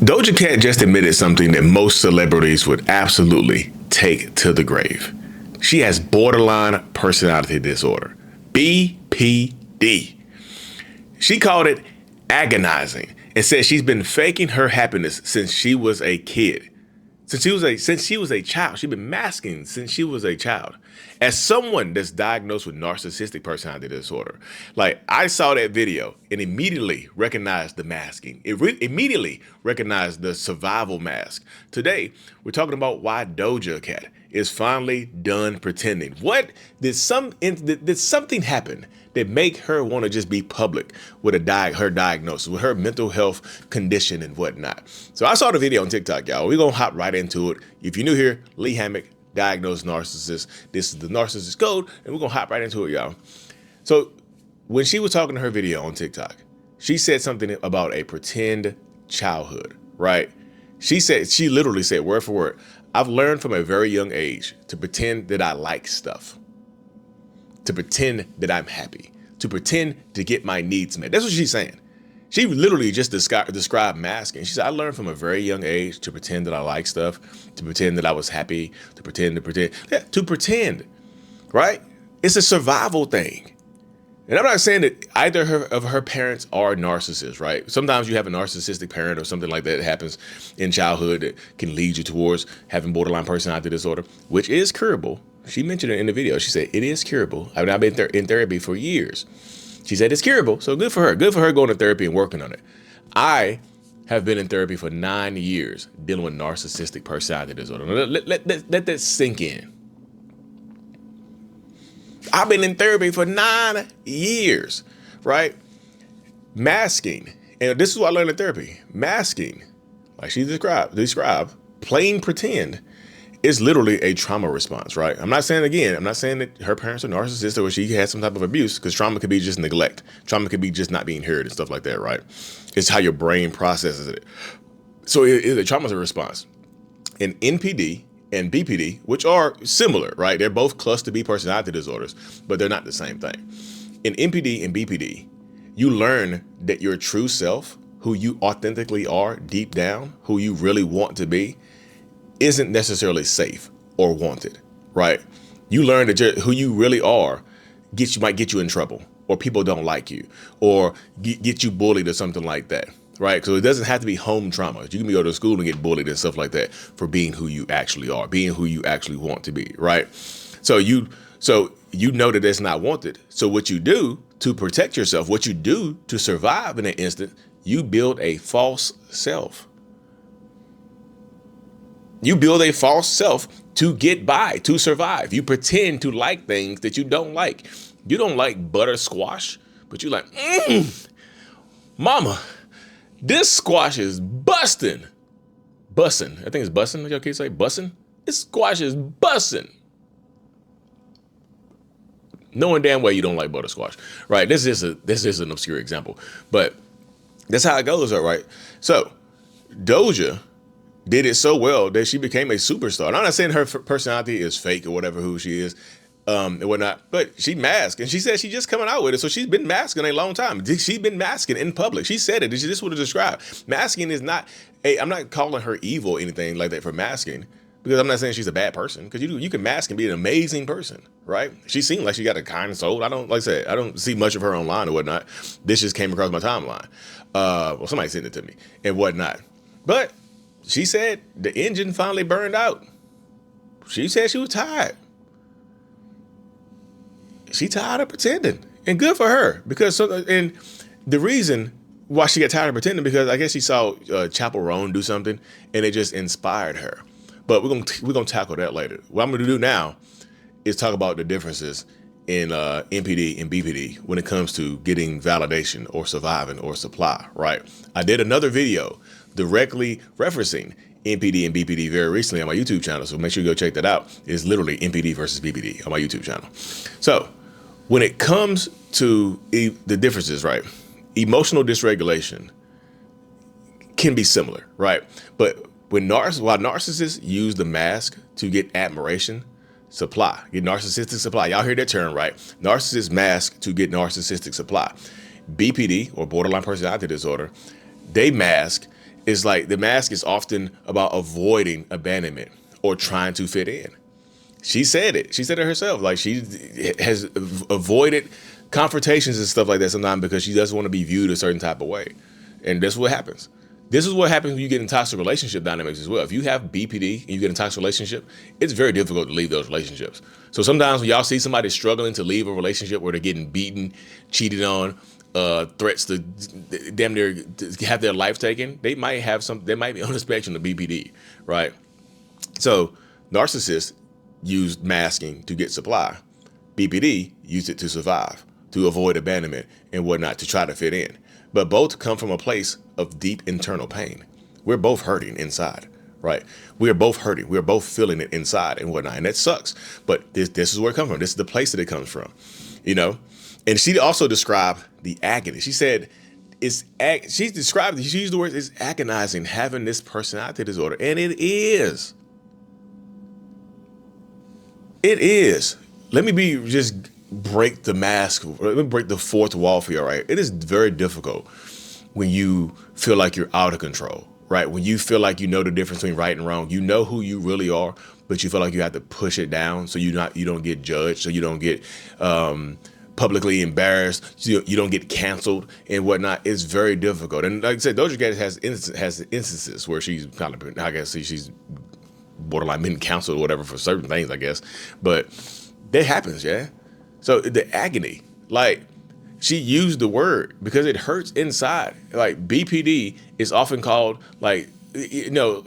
Doja Cat just admitted something that most celebrities would absolutely take to the grave. She has borderline personality disorder, BPD. She called it agonizing and said she's been faking her happiness since she was a kid. Since she was a child. She's been masking since she was a child. As someone that's diagnosed with narcissistic personality disorder, like I saw that video and immediately recognized the masking. Immediately recognized the survival mask. Today, we're talking about why Doja Cat is finally done pretending. Did something happen that make her want to just be public with her diagnosis, with her mental health condition and whatnot? So I saw the video on TikTok, y'all. We're going to hop right into it. If you're new here, Lee Hammock, diagnosed narcissist. This is the narcissist code, and we're going to hop right into it, y'all. So when she was talking to her video on TikTok, she said something about a pretend childhood, right? She literally said word for word, I've learned from a very young age to pretend that I like stuff, to pretend that I'm happy, to pretend to get my needs met. That's what she's saying. She literally just described masking. She said, I learned from a very young age to pretend that I like stuff, to pretend that I was happy, to pretend, right? It's a survival thing. And I'm not saying that either of her parents are narcissists, right? Sometimes you have a narcissistic parent or something like that happens in childhood that can lead you towards having borderline personality disorder, which is curable. She mentioned it in the video. She said, it is curable. I've been in therapy for years. She said it's curable, so good for her. Good for her going to therapy and working on it. I have been in therapy for 9 years dealing with narcissistic personality disorder. Let that sink in. I've been in therapy for 9 years, right? Masking, and this is what I learned in therapy. Masking, like she described, plain pretend, is literally a trauma response, right? I'm not saying that her parents are narcissists or she had some type of abuse, because trauma could be just neglect. Trauma could be just not being heard and stuff like that, right? It's how your brain processes it. So a trauma is a response. In NPD and BPD, which are similar, right? They're both cluster B personality disorders, but they're not the same thing. In NPD and BPD, you learn that your true self, who you authentically are deep down, who you really want to be, isn't necessarily safe or wanted, right? You learn that who you really are might get you in trouble, or people don't like you, or get you bullied or something like that, right? So it doesn't have to be home trauma. You can go to school and get bullied and stuff like that for being who you actually are, being who you actually want to be, right? So you know that it's not wanted. So what you do to protect yourself, what you do to survive in an instant, you build a false self. You build a false self to get by, to survive. You pretend to like things that you don't like. You don't like butter squash, but you're like, mama, this squash is busting. Bussin'. I think it's bussin'. Y'all kids say bussin'? This squash is bussin'. Knowing damn well you don't like butter squash, right? This is an obscure example, but that's how it goes, all right? So Doja did it so well that she became a superstar. And I'm not saying her personality is fake or whatever, who she is and whatnot, but she masked, and she said she's just coming out with it. So she's been masking a long time. She's been masking in public. She said it. This is what it described. Masking is not I'm not calling her evil or anything like that for masking, because I'm not saying she's a bad person, because you can mask and be an amazing person, right? She seemed like she got a kind soul. I don't see much of her online or whatnot. This just came across my timeline. Well, somebody sent it to me and whatnot. But she said the engine finally burned out. She said she was tired. She tired of pretending, and good for her, because and the reason why she got tired of pretending, because I guess she saw Chappell Roan do something and it just inspired her. But we're gonna tackle that later. What I'm gonna do now is talk about the differences in NPD and BPD when it comes to getting validation or surviving or supply, right? I did another video directly referencing NPD and BPD very recently on my YouTube channel, so make sure you go check that out. It's literally NPD versus BPD on my YouTube channel. So when it comes to the differences, right? Emotional dysregulation can be similar, right? But while narcissists use the mask to get admiration, get narcissistic supply. Y'all hear that term, right? Narcissists mask to get narcissistic supply. BPD, or borderline personality disorder, they mask It's like the mask is often about avoiding abandonment or trying to fit in. She said it. She said it herself. Like, she has avoided confrontations and stuff like that sometimes because she doesn't want to be viewed a certain type of way. And that's what happens. This is what happens when you get in toxic relationship dynamics as well. If you have BPD and you get in a toxic relationship, it's very difficult to leave those relationships. So sometimes when y'all see somebody struggling to leave a relationship where they're getting beaten, cheated on, threats to damn near to have their life taken, they might be on the spectrum of BPD, right? So narcissists use masking to get supply. BPD used it to survive, to avoid abandonment and whatnot, to try to fit in. But both come from a place of deep internal pain. We're both hurting inside, right? We are both hurting. We are both feeling it inside and whatnot. And that sucks. But this is where it comes from. This is the place that it comes from, you know? And she also described the agony. She said, she used the words, it's agonizing having this personality disorder. And it is. It is. Let me just break the mask. Let me break the fourth wall for you, all right? It is very difficult when you feel like you're out of control, right? When you feel like you know the difference between right and wrong, you know who you really are, but you feel like you have to push it down so you don't get judged, so you don't get publicly embarrassed, so you don't get canceled and whatnot. It's very difficult. And like I said, Doja Cat has instances where she's kind of, I guess she's borderline been canceled or whatever for certain things, I guess. But that happens, yeah. So the agony, like, she used the word because it hurts inside. Like, BPD is often called, like, you know,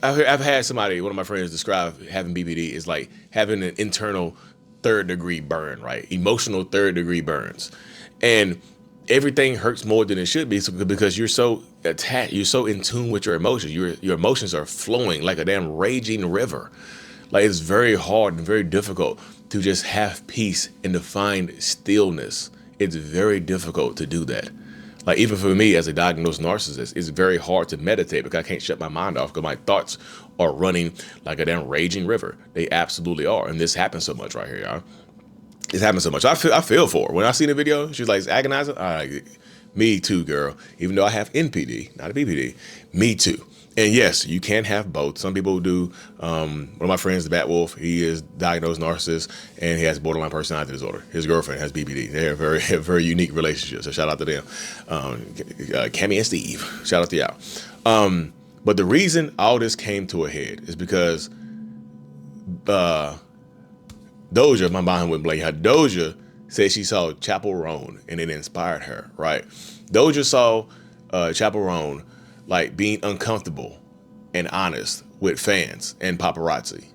I've had somebody, one of my friends, describe having BPD is like having an internal third-degree burn, right? Emotional third-degree burns. And everything hurts more than it should be because you're so attached, you're so in tune with your emotions. Your emotions are flowing like a damn raging river. Like, it's very hard and very difficult to just have peace and to find stillness. It's very difficult to do that. Like, even for me as a diagnosed narcissist, it's very hard to meditate because I can't shut my mind off because my thoughts are running like a damn raging river. They absolutely are. And this happens so much right here, y'all. It's happened so much. I feel for her. When I seen the video, she's like, it's agonizing. Me too, girl. Even though I have NPD, not a BPD, me too. And yes, you can have both. Some people do. One of my friends, the Bat Wolf, he is diagnosed narcissist and he has borderline personality disorder. His girlfriend has BPD. They're a very unique relationship. So shout out to them. Cammy and Steve, shout out to y'all. But the reason all this came to a head is because Doja, my mind went blank. Doja said she saw Chappell Roan and it inspired her, right? Doja saw Chappell Roan like being uncomfortable and honest with fans and paparazzi.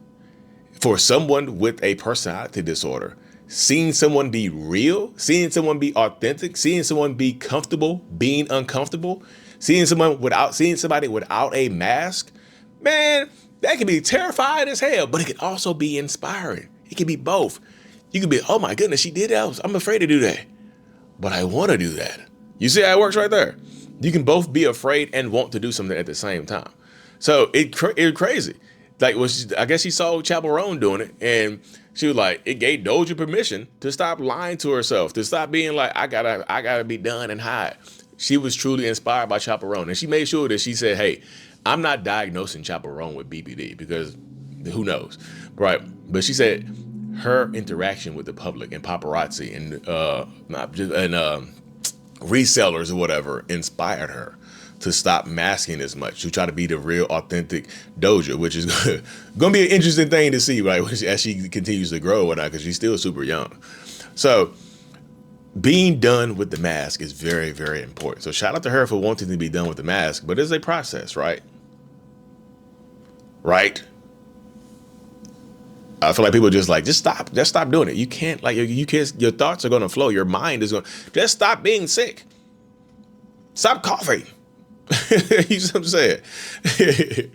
For someone with a personality disorder, seeing someone be real, seeing someone be authentic, seeing someone be comfortable being uncomfortable, seeing somebody without a mask, man, that can be terrifying as hell, but it can also be inspiring. It can be both. You can be, oh my goodness, she did that. I'm afraid to do that, but I want to do that. You see how it works right there? You can both be afraid and want to do something at the same time. So it's crazy. Like, I guess she saw Chappell Roan doing it, and she was like, it gave Doja permission to stop lying to herself, to stop being like, I gotta be done and hide. She was truly inspired by Chappell Roan, and she made sure that she said, hey, I'm not diagnosing Chappell Roan with BPD because who knows, right? But she said her interaction with the public and paparazzi and resellers or whatever inspired her to stop masking as much, to try to be the real authentic Doja, which is going to be an interesting thing to see, right, as she continues to grow and whatnot, because she's still super young. So being done with the mask is very, very important. So shout out to her for wanting to be done with the mask, but it's a process, right? Right? I feel like people just stop doing it. You can't, like, you can't, your thoughts are going to flow. Your mind is going to, just stop being sick. Stop coughing. You see what I'm saying?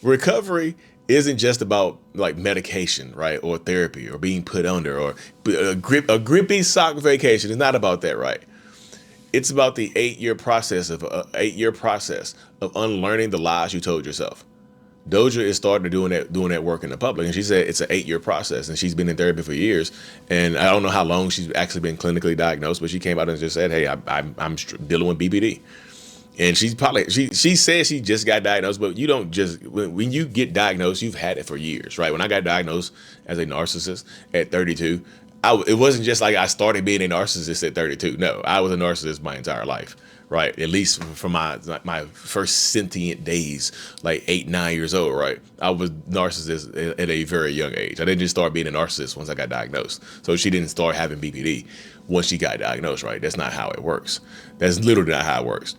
Recovery isn't just about like medication, right? Or therapy or being put under or a grippy sock vacation. It's not about that, right? It's about the 8-year process of unlearning the lies you told yourself. Doja is starting doing that work in the public, and she said it's an 8-year process, and she's been in therapy for years. And I don't know how long she's actually been clinically diagnosed, but she came out and just said, "Hey, I'm dealing with BPD." And she says she just got diagnosed, but you don't just, when you get diagnosed, you've had it for years, right? When I got diagnosed as a narcissist at 32, it wasn't just like I started being a narcissist at 32. No, I was a narcissist my entire life, right? At least from my first sentient days, like 8, 9 years old, right? I was narcissist at a very young age. I didn't just start being a narcissist once I got diagnosed. So she didn't start having BPD once she got diagnosed, right? That's not how it works. That's literally not how it works.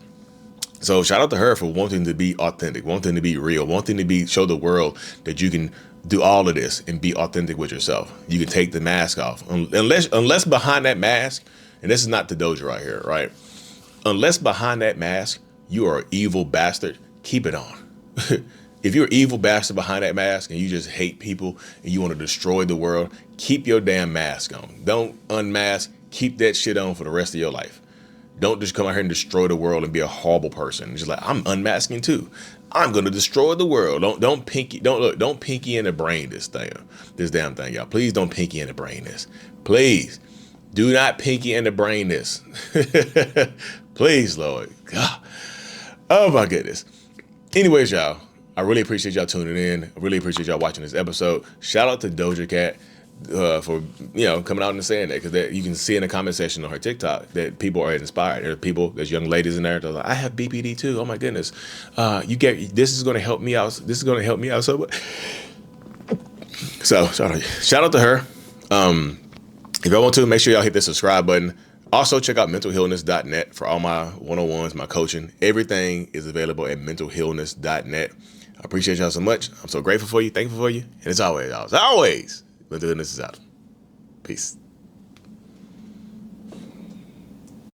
So shout out to her for wanting to be authentic, wanting to be real, wanting to show the world that you can do all of this and be authentic with yourself. You can take the mask off. Unless behind that mask, and this is not the Doja right here, right? Unless behind that mask, you are an evil bastard, keep it on. If you're an evil bastard behind that mask and you just hate people and you want to destroy the world, keep your damn mask on. Don't unmask. Keep that shit on for the rest of your life. Don't just come out here and destroy the world and be a horrible person. Just like, I'm unmasking too. I'm gonna destroy the world. Don't pinky in the brain this damn thing, y'all. Please don't pinky in the brain this. Please do not pinky in the brain this. Please, Lord. God. Oh my goodness. Anyways, y'all, I really appreciate y'all tuning in. I really appreciate y'all watching this episode. Shout out to Doja Cat for coming out and saying that, because you can see in the comment section on her TikTok that people are inspired. There's young ladies in there that are like, I have BPD too. Oh my goodness, this is going to help me out. This is going to help me out so much. So shout out to her. If y'all want to, make sure y'all hit the subscribe button. Also check out mentalhealness.net for all my one-on-ones, my coaching. Everything is available at mentalhealness.net. I appreciate y'all so much. I'm so grateful for you, thankful for you, and as always, mental illness is out. Peace.